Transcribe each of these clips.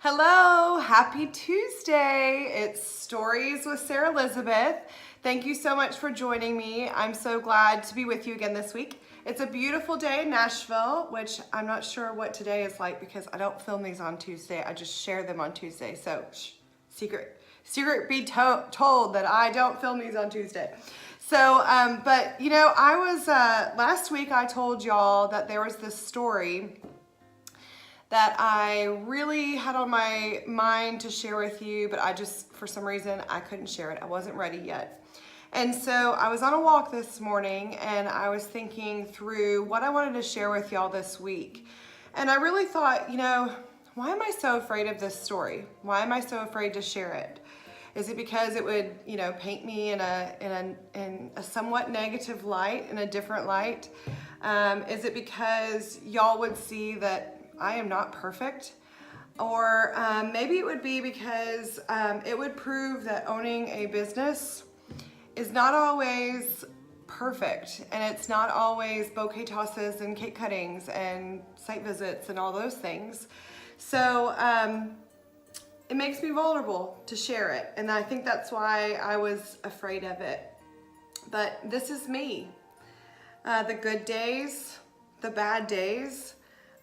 Hello, happy Tuesday. It's Stories with Sarah Lizabeth. Thank you so much for joining me. I'm so glad to be with you again this week. It's a beautiful day in Nashville, which I'm not sure what today is like because I don't film these on Tuesday. I just share them on Tuesday. So secret be told that I don't film these on Tuesday. So, but you know, I was, last week I told y'all that there was this story that I really had on my mind to share with you, but I just, for some reason, I couldn't share it. I wasn't ready yet. And so I was on a walk this morning and I was thinking through what I wanted to share with y'all this week. And I really thought, you know, why am I so afraid of this story? Why am I so afraid to share it? Is it because it would, you know, paint me in a somewhat negative light, in a different light? Is it because y'all would see that I am not perfect? Or maybe it would be because it would prove that owning a business is not always perfect, and it's not always bouquet tosses and cake cuttings and site visits and all those things. So it makes me vulnerable to share it, and I think that's why I was afraid of it. But this is me. The good days, the bad days,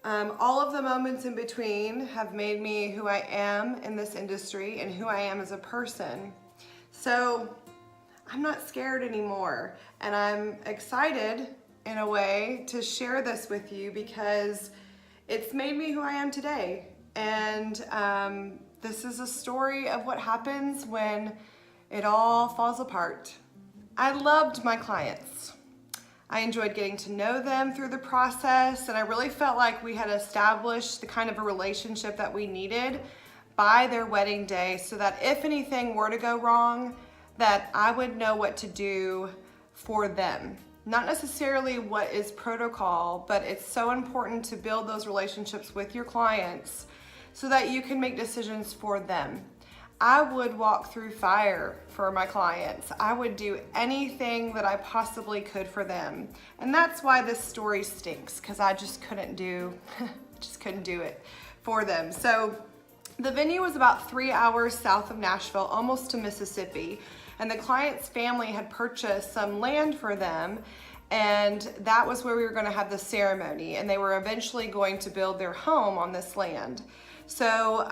all of the moments in between have made me who I am in this industry and who I am as a person. So I'm not scared anymore, and I'm excited in a way to share this with you because it's made me who I am today. And this is a story of what happens when it all falls apart. I loved my clients. I enjoyed getting to know them through the process, and I really felt like we had established the kind of a relationship that we needed by their wedding day, so that if anything were to go wrong, that I would know what to do for them. Not necessarily what is protocol, but it's so important to build those relationships with your clients so that you can make decisions for them. I would walk through fire for my clients. I would do anything that I possibly could for them. And that's why this story stinks, because I just couldn't do it for them. So the venue was about 3 hours south of Nashville, almost to Mississippi. And the client's family had purchased some land for them, and that was where we were going to have the ceremony. And they were eventually going to build their home on this land. So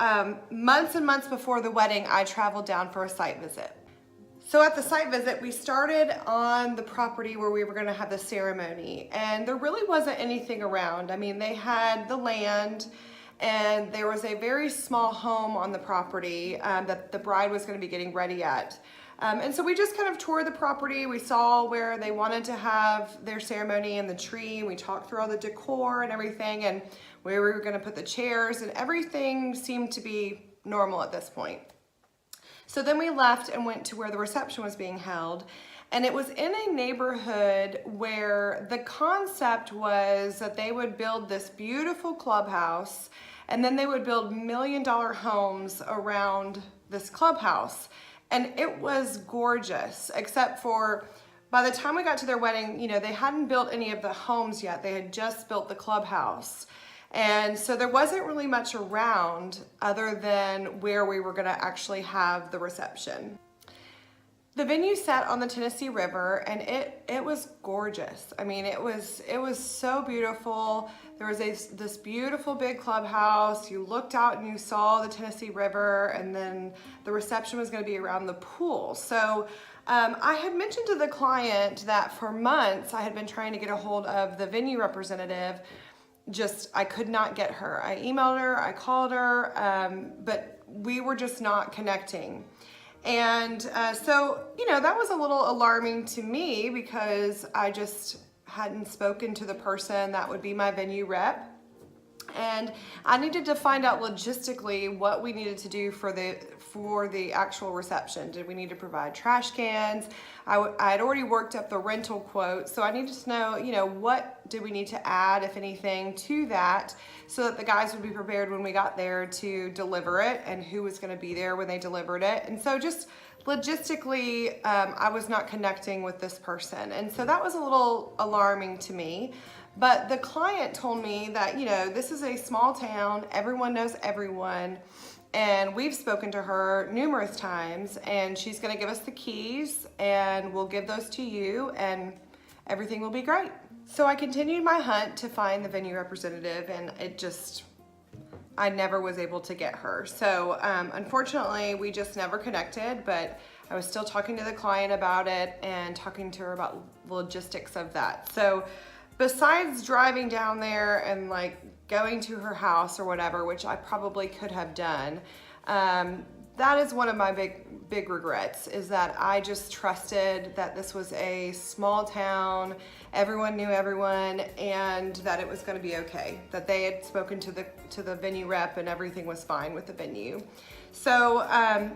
months and months before the wedding, I traveled down for a site visit. So at the site visit, we started on the property where we were going to have the ceremony, and there really wasn't anything around. I mean, they had the land, and there was a very small home on the property that the bride was going to be getting ready at. And so we just kind of toured the property. We saw where they wanted to have their ceremony and the tree. We talked through all the decor and everything, and where we were going to put the chairs, and everything seemed to be normal at this point. So then we left and went to where the reception was being held, and it was in a neighborhood where the concept was that they would build this beautiful clubhouse, and then they would build $1 million homes around this clubhouse. And it was gorgeous, except for by the time we got to their wedding, you know, they hadn't built any of the homes yet. They had just built the clubhouse. And so there wasn't really much around other than where we were going to actually have the reception. The venue sat on the Tennessee River, and it was gorgeous. I mean, it was so beautiful. There was this beautiful big clubhouse. You looked out and you saw the Tennessee River, and then the reception was going to be around the pool. So I had mentioned to the client that for months I had been trying to get a hold of the venue representative. I could not get her. I emailed her, I called her, but we were just not connecting. And so, you know, that was a little alarming to me because I just hadn't spoken to the person that would be my venue rep. And I needed to find out logistically what we needed to do for the actual reception. Did we need to provide trash cans? I had already worked up the rental quote, so I needed to know, you know, what did we need to add, if anything, to that, so that the guys would be prepared when we got there to deliver it, and who was going to be there when they delivered it. And so just logistically, I was not connecting with this person, and so that was a little alarming to me. But the client told me that, this is a small town, everyone knows everyone, and we've spoken to her numerous times, and she's gonna give us the keys, and we'll give those to you, and everything will be great. So I continued my hunt to find the venue representative, and I never was able to get her. So unfortunately, we just never connected, but I was still talking to the client about it and talking to her about the logistics of that. So besides driving down there and like going to her house or whatever, which I probably could have done, that is one of my big regrets, is that I just trusted that this was a small town, everyone knew everyone, and that it was going to be okay, that they had spoken to the venue rep and everything was fine with the venue. So,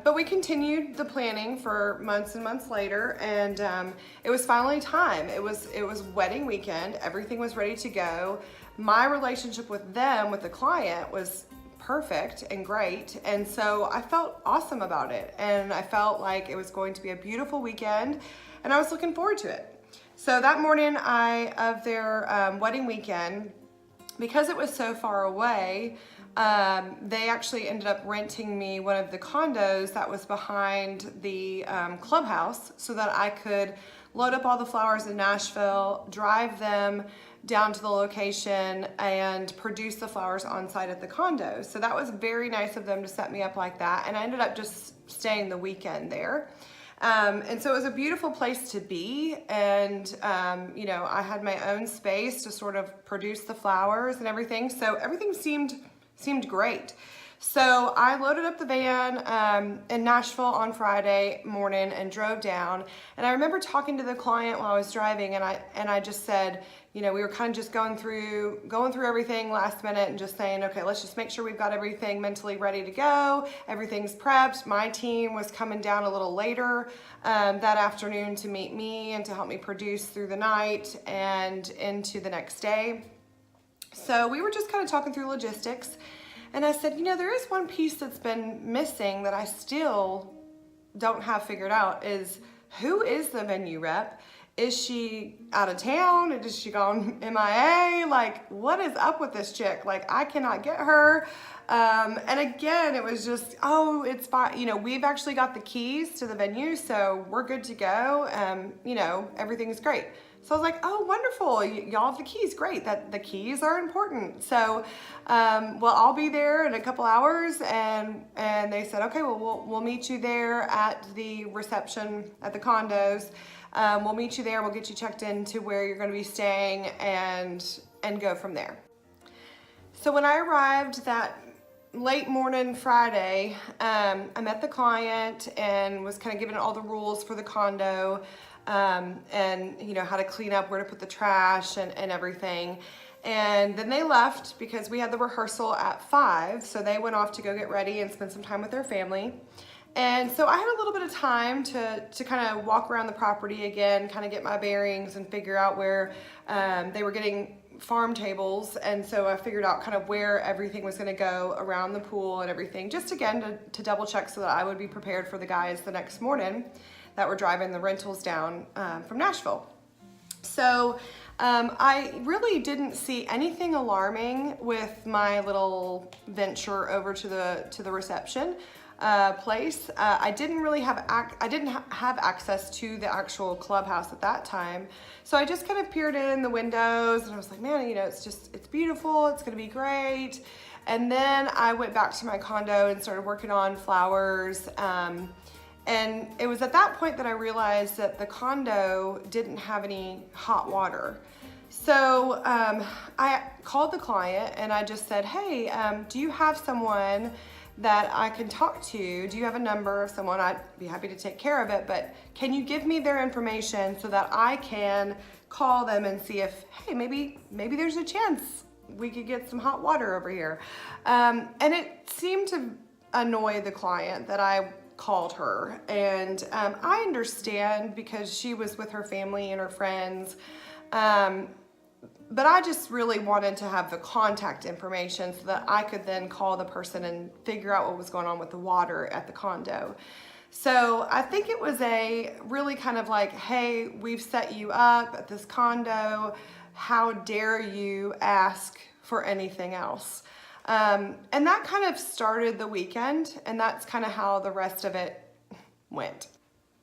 but we continued the planning for months and months later, and it was finally time. It was wedding weekend. Everything was ready to go. My relationship with them, with the client, was perfect and great, and so I felt awesome about it, and I felt like it was going to be a beautiful weekend, and I was looking forward to it. So that morning of their wedding weekend, because it was so far away, they actually ended up renting me one of the condos that was behind the clubhouse, so that I could load up all the flowers in Nashville, drive them down to the location, and produce the flowers on site at the condo. So that was very nice of them to set me up like that, and I ended up just staying the weekend there. And so it was a beautiful place to be, and I had my own space to sort of produce the flowers and everything, so everything seemed great. So I loaded up the van in Nashville on Friday morning and drove down. And I remember talking to the client while I was driving, and I just said, we were kind of just going through everything last minute and just saying, okay, let's just make sure we've got everything mentally ready to go. Everything's prepped. My team was coming down a little later that afternoon to meet me and to help me produce through the night and into the next day. So we were just kind of talking through logistics. And I said, there is one piece that's been missing that I still don't have figured out, is who is the venue rep? Is she out of town? Is she gone MIA? Like, what is up with this chick? Like, I cannot get her. And again, it was just, it's fine. We've actually got the keys to the venue, so we're good to go. Everything's great. So I was like, oh, wonderful. Y'all have the keys. Great. That the keys are important. So, I'll be there in a couple hours. And they said, okay, well, we'll meet you there at the reception at the condos. We'll meet you there. We'll get you checked into where you're going to be staying and go from there. So when I arrived that late morning Friday, I met the client and was kind of given all the rules for the condo, and how to clean up, where to put the trash and everything. And then they left because we had the rehearsal at 5, so they went off to go get ready and spend some time with their family. And so I had a little bit of time to kind of walk around the property again, kind of get my bearings and figure out where they were getting farm tables. And so I figured out kind of where everything was going to go around the pool and everything, just again to double check so that I would be prepared for the guys the next morning that were driving the rentals down from Nashville. So I really didn't see anything alarming with my little venture over to the reception place. I didn't really have access to the actual clubhouse at that time, so I just kind of peered in the windows and I was like, man, it's beautiful, it's gonna be great. And then I went back to my condo and started working on flowers. And it was at that point that I realized that the condo didn't have any hot water. So I called the client and I just said, hey, do you have someone that I can talk to? Do you have a number of someone? I'd be happy to take care of it, but can you give me their information so that I can call them and see if, hey, maybe there's a chance we could get some hot water over here. And it seemed to annoy the client that I called her, and I understand because she was with her family and her friends, but I just really wanted to have the contact information so that I could then call the person and figure out what was going on with the water at the condo. So I think it was a really kind of like, hey, we've set you up at this condo. how dare you ask for anything else? And that kind of started the weekend, and that's kind of how the rest of it went.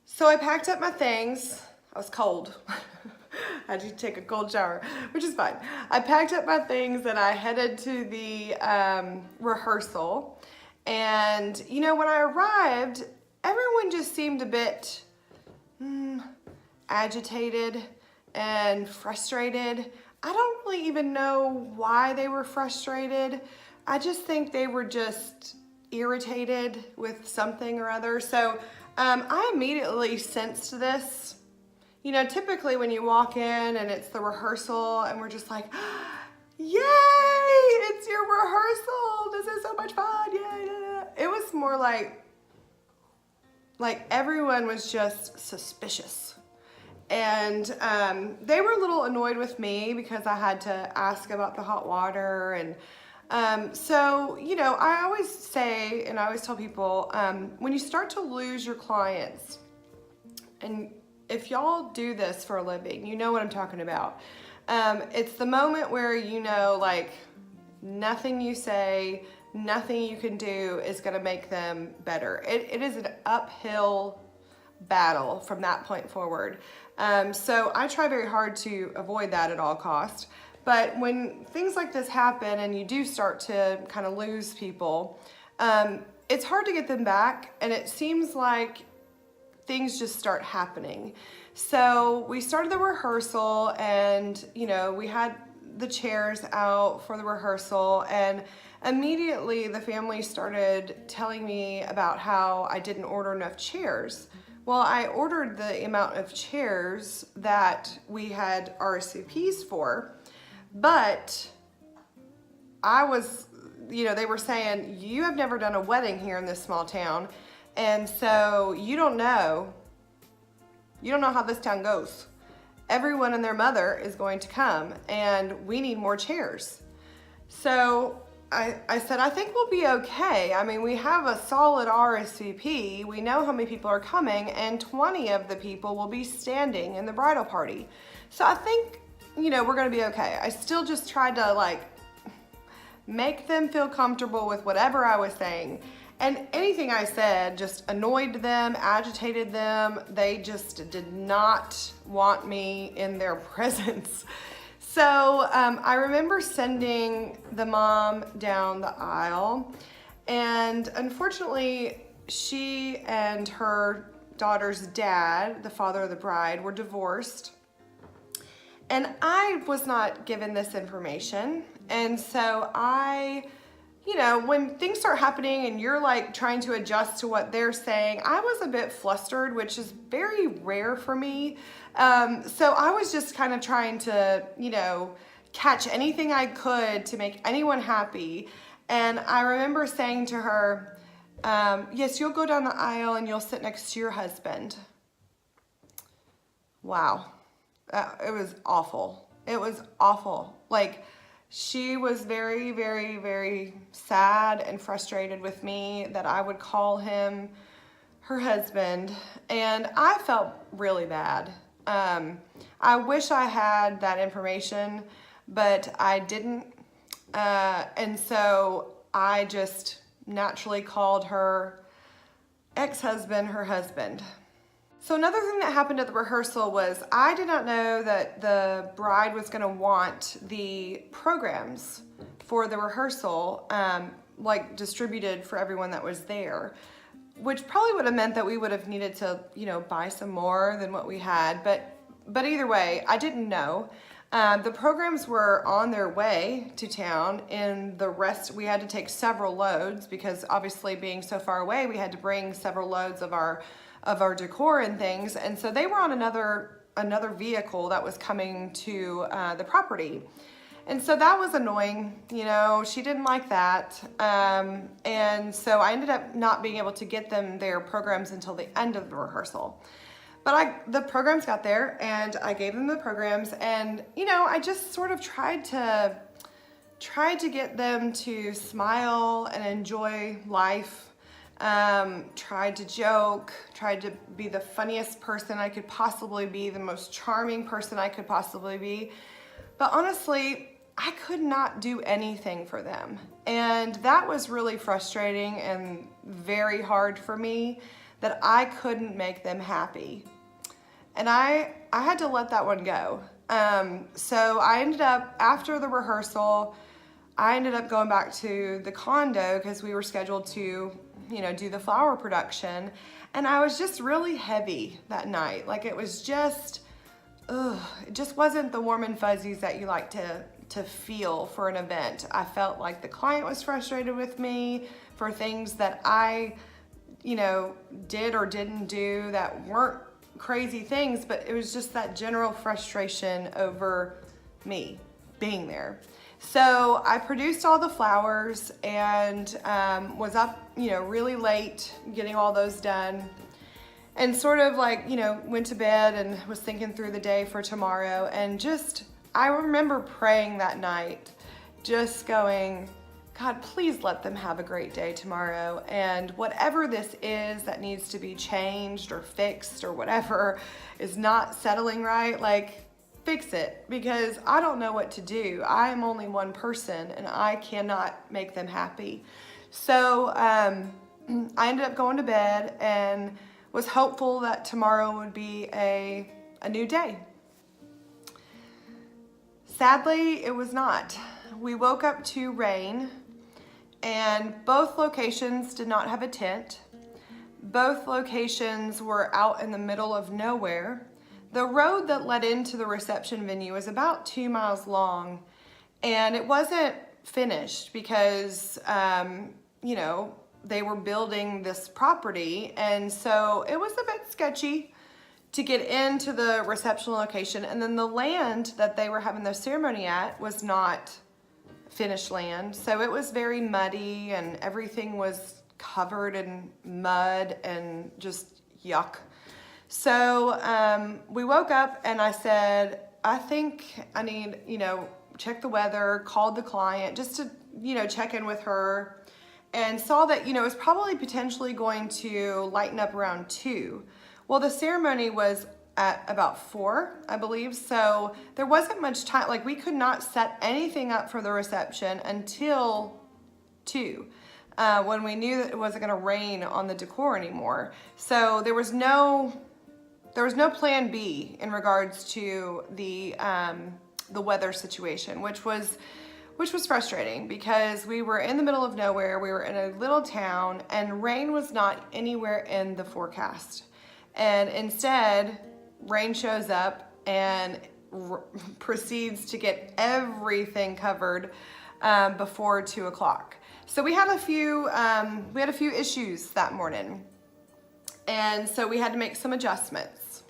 So I packed up my things. I was cold. I had to take a cold shower, which is fine. I packed up my things and I headed to the rehearsal. And, you know, when I arrived, everyone just seemed a bit agitated and frustrated. I don't really even know why they were frustrated. I just think they were just irritated with something or other. So I immediately sensed this. You know, typically when you walk in and it's the rehearsal and we're just like, yay, it's your rehearsal. This is so much fun. Yay. It was more like everyone was just suspicious. And they were a little annoyed with me because I had to ask about the hot water. And so, you know, I always say, and I always tell people, when you start to lose your clients, and if y'all do this for a living, you know what I'm talking about. It's the moment where you know, like, nothing you say, nothing you can do is gonna make them better. It is an uphill battle from that point forward. So I try very hard to avoid that at all costs. But when things like this happen and you do start to kind of lose people, it's hard to get them back, and it seems like things just start happening. So we started the rehearsal, and you know, we had the chairs out for the rehearsal, and immediately the family started telling me about how I didn't order enough chairs. Well, I ordered the amount of chairs that we had RSVPs for, but I was, you know, they were saying, you have never done a wedding here in this small town, and so you don't know how this town goes. Everyone and their mother is going to come, and we need more chairs. So I said, I think we'll be okay. I mean, we have a solid RSVP. We know how many people are coming, and 20 of the people will be standing in the bridal party. So I think, you know, we're gonna be okay. I still just tried to like make them feel comfortable with whatever I was saying. And anything I said just annoyed them, agitated them. They just did not want me in their presence. So I remember sending the mom down the aisle, and unfortunately she and her daughter's dad, the father of the bride, were divorced. And I was not given this information. And so you know, when things start happening and you're like trying to adjust to what they're saying, I was a bit flustered, which is very rare for me. So I was just kind of trying to, you know, catch anything I could to make anyone happy. And I remember saying to her, yes, you'll go down the aisle and you'll sit next to your husband. Wow. It was awful. It was awful. Like, she was very, very, very sad and frustrated with me that I would call him her husband, and I felt really bad. I wish I had that information, but I didn't, and so I just naturally called her ex-husband her husband. So another thing that happened at the rehearsal was I did not know that the bride was going to want the programs for the rehearsal like distributed for everyone that was there, which probably would have meant that we would have needed to, you know, buy some more than what we had. But either way, I didn't know. The programs were on their way to town, and the rest, we had to take several loads because obviously being so far away, we had to bring several loads of our decor and things. And so they were on another vehicle that was coming to the property. And so that was annoying, you know, she didn't like that. And so I ended up not being able to get them their programs until the end of the rehearsal. But the programs got there and I gave them the programs, and, you know, I just sort of tried to get them to smile and enjoy life. Tried to joke, tried to be the funniest person I could possibly be, the most charming person I could possibly be. But honestly, I could not do anything for them. And that was really frustrating and very hard for me, that I couldn't make them happy. And I had to let that one go. So I ended up, after the rehearsal, I ended up going back to the condo because we were scheduled to, do the flower production. And I was just really heavy that night. Like, it was just, it just wasn't the warm and fuzzies that you like to feel for an event. I felt like the client was frustrated with me for things that I, did or didn't do that weren't crazy things, but it was just that general frustration over me being there. So I produced all the flowers and was up, really late getting all those done. And sort of like, went to bed and was thinking through the day for tomorrow. And I remember praying that night, just going, God, please let them have a great day tomorrow. And whatever this is that needs to be changed or fixed or whatever is not settling right, like, fix it, because I don't know what to do. I am only one person and I cannot make them happy. So I ended up going to bed and was hopeful that tomorrow would be a new day. Sadly, it was not. We woke up to rain, and both locations did not have a tent. Both locations were out in the middle of nowhere. The road that led into the reception venue was about 2 miles long, and it wasn't finished because, they were building this property, and so it was a bit sketchy to get into the reception location. And then the land that they were having their ceremony at was not finished land, so it was very muddy and everything was covered in mud and just yuck. So we woke up and I said, I think I need, check the weather, called the client just to, check in with her, and saw that, it was probably potentially going to lighten up around 2. Well, the ceremony was at about 4, I believe, so there wasn't much time. Like, we could not set anything up for the reception until 2, when we knew that it wasn't going to rain on the decor anymore. So there was no plan B in regards to the weather situation, which was frustrating because we were in the middle of nowhere. We were in a little town and rain was not anywhere in the forecast. And instead, rain shows up and proceeds to get everything covered before 2 o'clock. So we had a few issues that morning, and so we had to make some adjustments.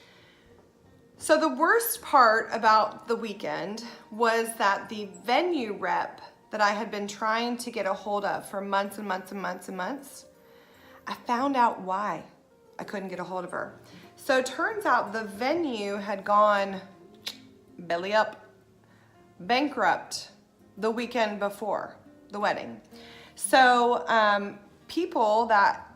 So the worst part about the weekend was that the venue rep that I had been trying to get a hold of for months and months and months and months, I found out why I couldn't get a hold of her. So it turns out the venue had gone belly up, bankrupt the weekend before the wedding. So people that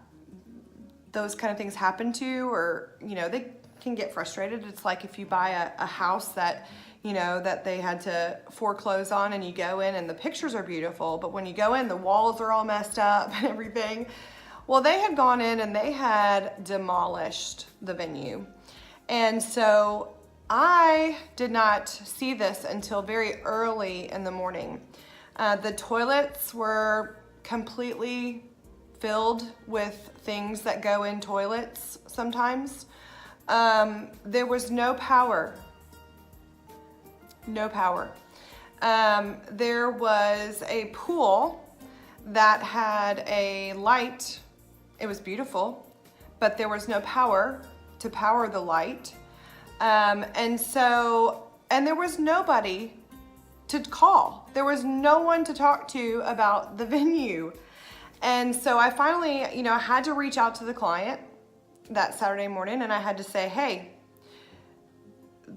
those kind of things happen to, or, they can get frustrated. It's like if you buy a house that, that they had to foreclose on, and you go in and the pictures are beautiful, but when you go in, the walls are all messed up and everything. Well, they had gone in and they had demolished the venue. And so I did not see this until very early in the morning. The toilets were completely filled with things that go in toilets sometimes. There was no power. No power. There was a pool that had a light. It was beautiful, but there was no power to power the light. And there was nobody to call. There was no one to talk to about the venue. And so I finally, I had to reach out to the client that Saturday morning, and I had to say, hey,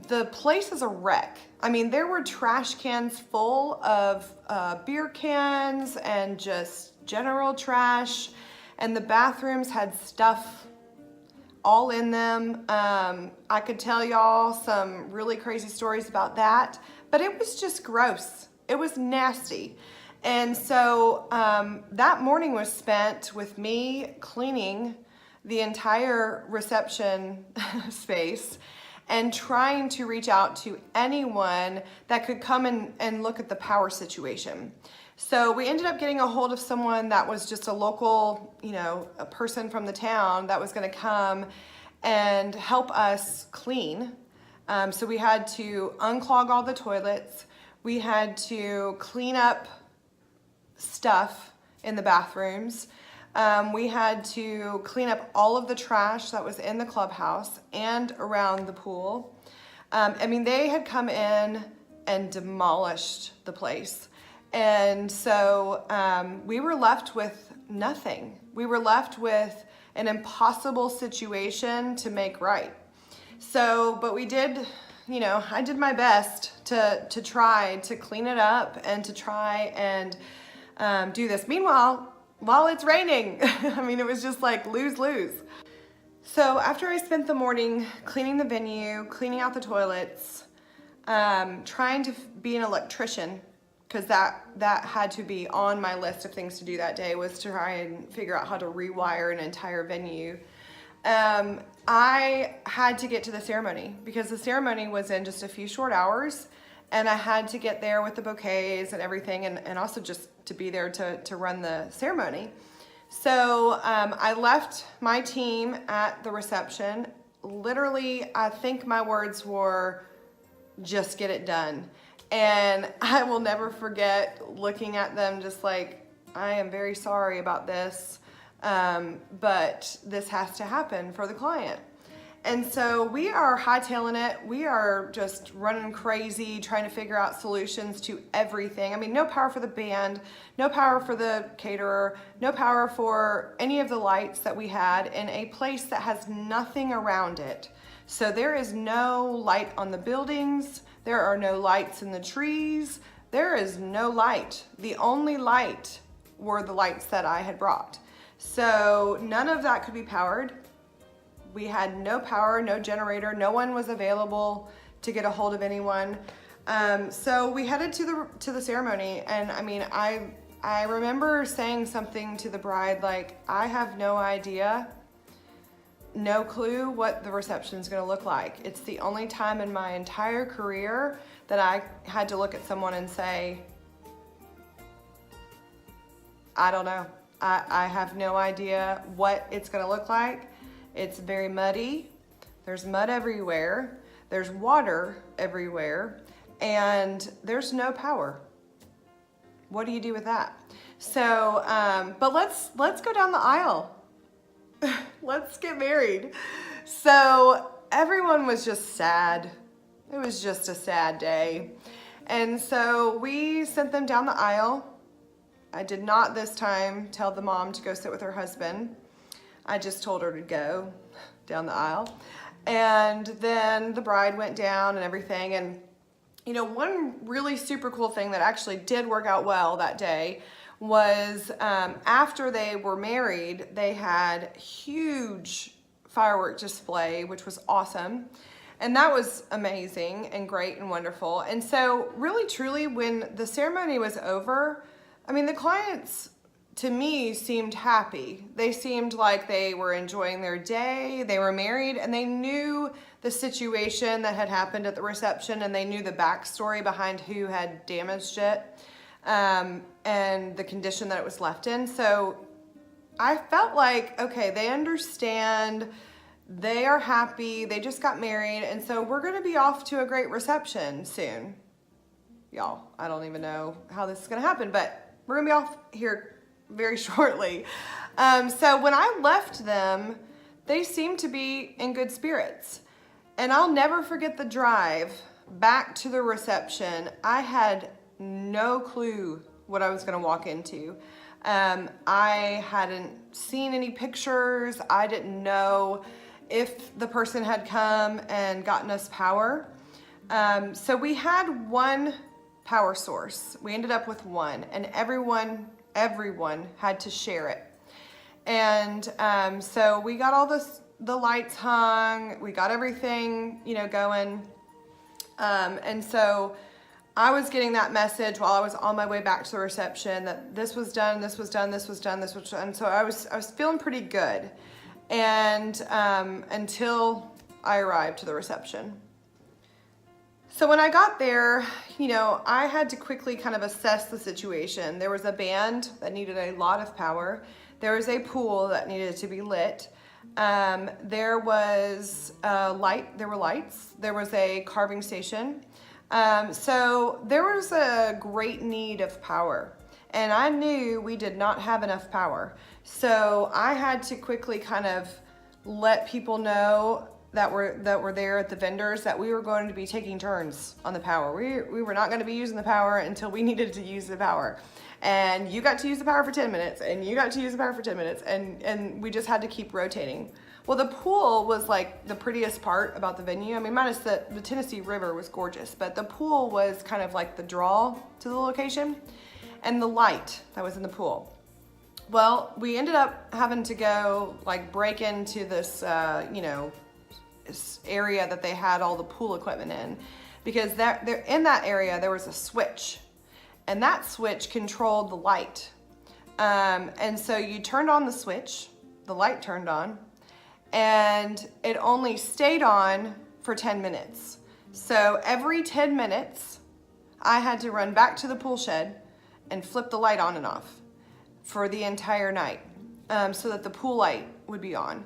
the place is a wreck. I mean, there were trash cans full of beer cans and just general trash, and the bathrooms had stuff all in them. I could tell y'all some really crazy stories about that, but it was just gross. It was nasty. And so that morning was spent with me cleaning the entire reception space and trying to reach out to anyone that could come and look at the power situation. So we ended up getting a hold of someone that was just a local, a person from the town that was gonna come and help us clean. So we had to unclog all the toilets. We had to clean up stuff in the bathrooms. We had to clean up all of the trash that was in the clubhouse and around the pool. They had come in and demolished the place. And so we were left with nothing. We were left with an impossible situation to make right. So, but we did, I did my best to try to clean it up and to try and do this. Meanwhile, while it's raining, it was just like lose-lose. So after I spent the morning cleaning the venue, cleaning out the toilets, trying to be an electrician, because that had to be on my list of things to do that day, was to try and figure out how to rewire an entire venue. I had to get to the ceremony because the ceremony was in just a few short hours, and I had to get there with the bouquets and everything, and also just to be there to run the ceremony. So I left my team at the reception. Literally, I think my words were, just get it done. And I will never forget looking at them just like, I am very sorry about this, but this has to happen for the client. And so we are hightailing it. We are just running crazy, trying to figure out solutions to everything. No power for the band, no power for the caterer, no power for any of the lights that we had in a place that has nothing around it. So there is no light on the buildings. There are no lights in the trees. There is no light. The only light were the lights that I had brought. So none of that could be powered. We had no power, no generator, no one was available to get a hold of anyone. So we headed to the ceremony, and I remember saying something to the bride like, I have no idea, no clue what the reception is gonna look like. It's the only time in my entire career that I had to look at someone and say, I don't know. I have no idea what it's gonna look like. It's very muddy. There's mud everywhere. There's water everywhere, and there's no power. What do you do with that? So, but let's go down the aisle. Let's get married. So everyone was just sad. It was just a sad day. And so we sent them down the aisle. I did not this time tell the mom to go sit with her husband. I just told her to go down the aisle. And then the bride went down and everything. And one really super cool thing that actually did work out well that day was after they were married, they had huge firework display, which was awesome. And that was amazing and great and wonderful. And so really, truly, when the ceremony was over, the clients, to me, seemed happy. They seemed like they were enjoying their day. They were married, and they knew the situation that had happened at the reception, and they knew the backstory behind who had damaged it, and the condition that it was left in. So I felt like, okay, they understand, they are happy, they just got married, and so we're gonna be off to a great reception soon. Y'all, I don't even know how this is gonna happen, but we're gonna be off here very shortly. So when I left them, they seemed to be in good spirits. And I'll never forget the drive back to the reception. I had no clue what I was gonna walk into. I hadn't seen any pictures. I didn't know if the person had come and gotten us power. So we had one power source. We ended up with one, and everyone had to share it. And so we got all the lights hung, we got everything, going. And so I was getting that message while I was on my way back to the reception that this was done, this was done, this was done, this was done. So I was feeling pretty good, and until I arrived to the reception. So when I got there, you know, I had to quickly kind of assess the situation. There was a band that needed a lot of power. There was a pool that needed to be lit. There was light. There were lights. There was a carving station. So there was a great need of power, and I knew we did not have enough power. So I had to quickly kind of let people know that were there at the vendors that we were going to be taking turns on the power. We were not going to be using the power until we needed to use the power. And you got to use the power for 10 minutes, and you got to use the power for 10 minutes, and we just had to keep rotating. Well, the pool was like the prettiest part about the venue. I mean, minus the Tennessee River was gorgeous, but the pool was kind of like the draw to the location, and the light that was in the pool. Well, we ended up having to go like break into this, you know, this area that they had all the pool equipment in, because in that area there was a switch, and that switch controlled the light. And so you turned on the switch, the light turned on, and it only stayed on for 10 minutes. So every 10 minutes, I had to run back to the pool shed and flip the light on and off for the entire night, so that the pool light would be on.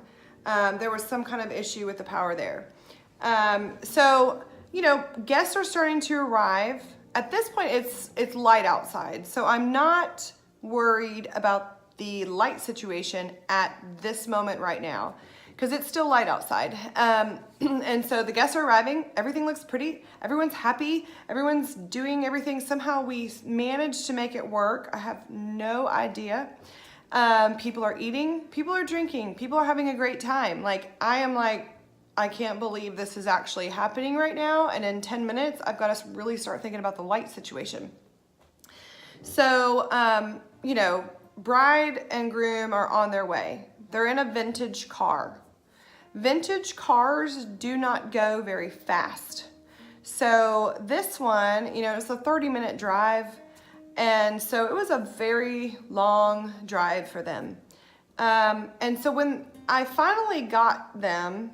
There was some kind of issue with the power there. So, you know, guests are starting to arrive. At this point, it's light outside, so I'm not worried about the light situation at this moment right now, because it's still light outside. And so the guests are arriving. Everything looks pretty. Everyone's happy. Everyone's doing everything. Somehow we managed to make it work. I have no idea. People are eating. People are drinking. People are having a great time. Like, I can't believe this is actually happening right now. And in 10 minutes, I've got to really start thinking about the light situation. So, you know, bride and groom are on their way. They're in a vintage car. Vintage cars do not go very fast. So this one, you know, it's a 30-minute drive. And so it was a very long drive for them. And so when I finally got them,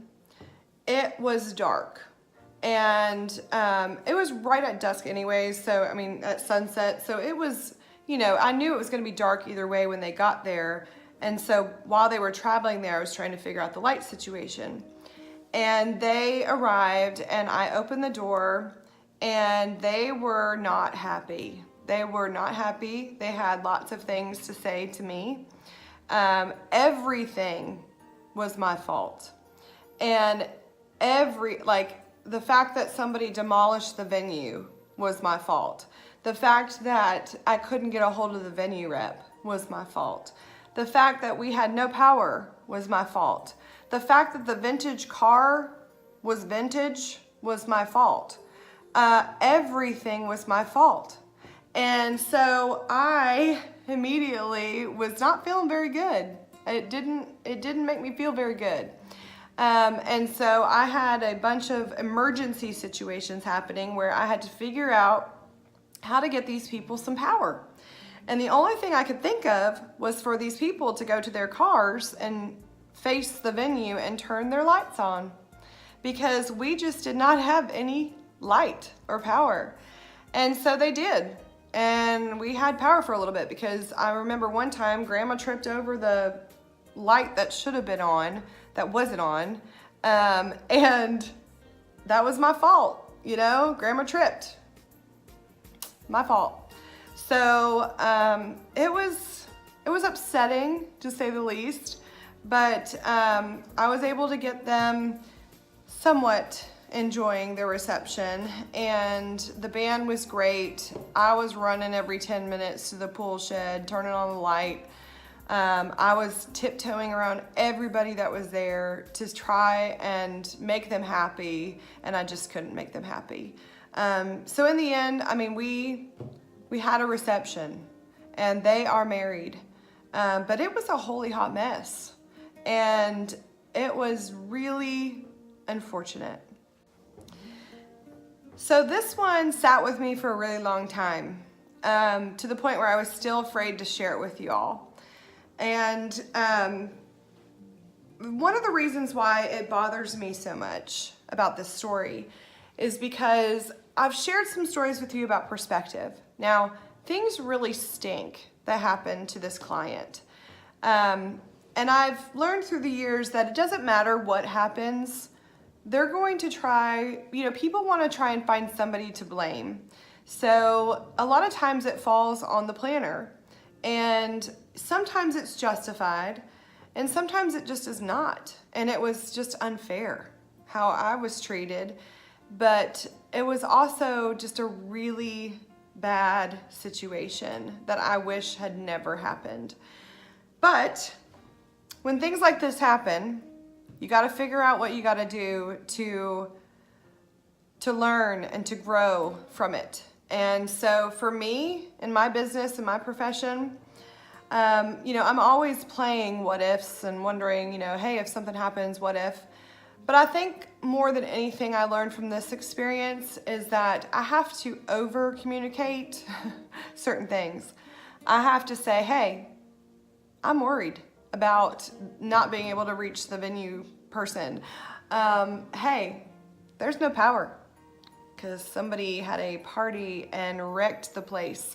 it was dark. And it was right at dusk anyways. So, I mean, at sunset. So it was, you know, I knew it was going to be dark either way when they got there. And so while they were traveling there, I was trying to figure out the light situation. And they arrived, and I opened the door, and they were not happy. They were not happy. They had lots of things to say to me. Everything was my fault. And the fact that somebody demolished the venue was my fault. The fact that I couldn't get a hold of the venue rep was my fault. The fact that we had no power was my fault. The fact that the vintage car was vintage was my fault. Everything was my fault. And so I immediately was not feeling very good. It didn't make me feel very good. And so I had a bunch of emergency situations happening where I had to figure out how to get these people some power. And the only thing I could think of was for these people to go to their cars and face the venue and turn their lights on, because we just did not have any light or power. And so they did. And we had power for a little bit, because I remember one time Grandma tripped over the light that should have been on that wasn't on. And that was my fault, you know, Grandma tripped. My fault. So it was upsetting, to say the least, but I was able to get them somewhat enjoying their reception, and the band was great. I was running every 10 minutes to the pool shed, turning on the light. I was tiptoeing around everybody that was there to try and make them happy, and I just couldn't make them happy. So in the end, I mean, we had a reception, and they are married, but it was a holy hot mess, and it was really unfortunate. So this one sat with me for a really long time, to the point where I was still afraid to share it with you all. And one of the reasons why it bothers me so much about this story is because I've shared some stories with you about perspective. Now, things really stink that happened to this client. And I've learned through the years that it doesn't matter what happens. They're going to try, people want to try and find somebody to blame. So a lot of times it falls on the planner, and sometimes it's justified, and sometimes it just is not. And it was just unfair how I was treated, but it was also just a really bad situation that I wish had never happened. But when things like this happen, you got to figure out what you got to do to learn and to grow from it. And so for me, in my business, in my profession, I'm always playing what ifs and wondering, hey, if something happens, what if? But I think more than anything I learned from this experience is that I have to over communicate certain things. I have to say, hey, I'm worried about not being able to reach the venue person. Hey, there's no power because somebody had a party and wrecked the place.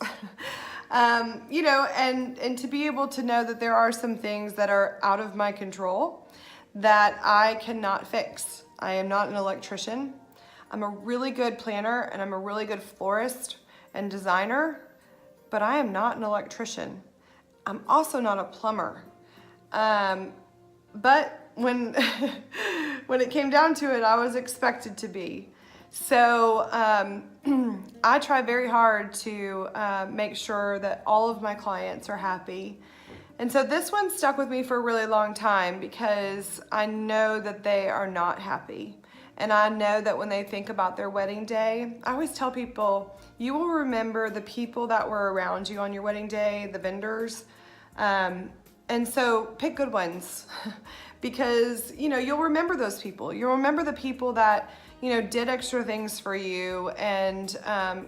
And to be able to know that there are some things that are out of my control that I cannot fix. I am not an electrician. I'm a really good planner and I'm a really good florist and designer, but I am not an electrician. I'm also not a plumber. But when when it came down to it, I was expected to be. So I try very hard to make sure that all of my clients are happy. And so this one stuck with me for a really long time because I know that they are not happy. And I know that when they think about their wedding day, I always tell people, you will remember the people that were around you on your wedding day, the vendors. And so pick good ones because, you'll remember those people. You'll remember the people that, did extra things for you. And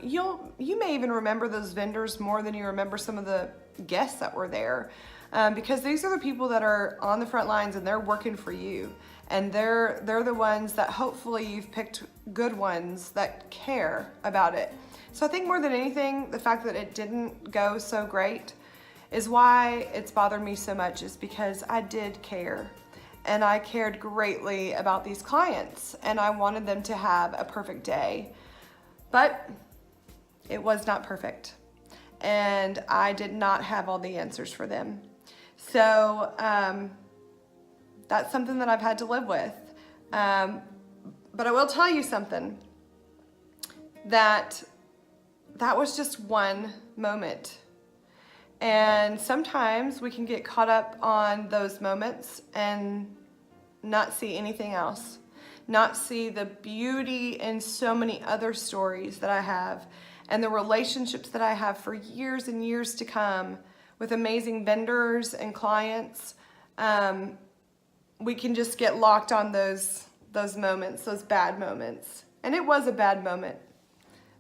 you may even remember those vendors more than you remember some of the guests that were there. Because these are the people that are on the front lines and they're working for you. And they're the ones that hopefully you've picked good ones that care about it. So I think more than anything, the fact that it didn't go so great is why it's bothered me so much, is because I did care. And I cared greatly about these clients and I wanted them to have a perfect day. But it was not perfect. And I did not have all the answers for them. So that's something that I've had to live with. But I will tell you something, that was just one moment. And sometimes we can get caught up on those moments and not see anything else. Not see the beauty in so many other stories that I have and the relationships that I have for years and years to come with amazing vendors and clients. We can just get locked on those moments, those bad moments. And it was a bad moment,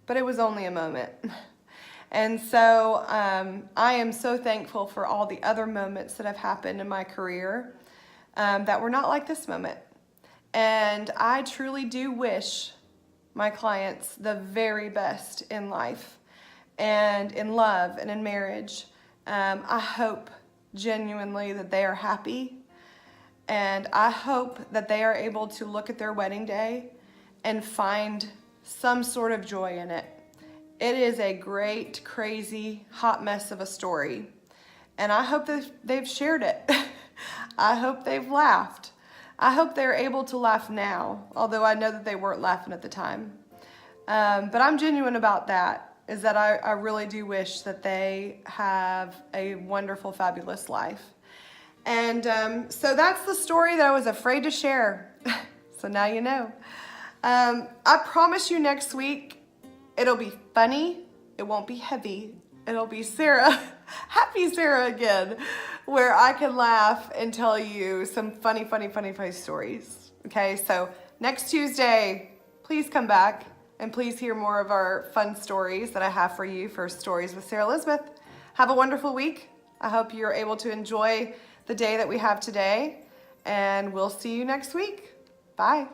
but it was only a moment. And so I am so thankful for all the other moments that have happened in my career that were not like this moment. And I truly do wish my clients the very best in life and in love and in marriage. I hope genuinely that they are happy, and I hope that they are able to look at their wedding day and find some sort of joy in it. It is a great, crazy, hot mess of a story, and I hope that they've shared it. I hope they've laughed. I hope they're able to laugh now, although I know that they weren't laughing at the time. But I'm genuine about that, is that I really do wish that they have a wonderful, fabulous life. And so that's the story that I was afraid to share. So now you know. I promise you next week, it'll be funny. It won't be heavy. It'll be Sarah, happy Sarah again, where I can laugh and tell you some funny stories. Okay, so next Tuesday, please come back And please hear more of our fun stories that I have for you for Stories with Sarah Lizabeth. Have a wonderful week. I hope you're able to enjoy the day that we have today, and we'll see you next week. Bye.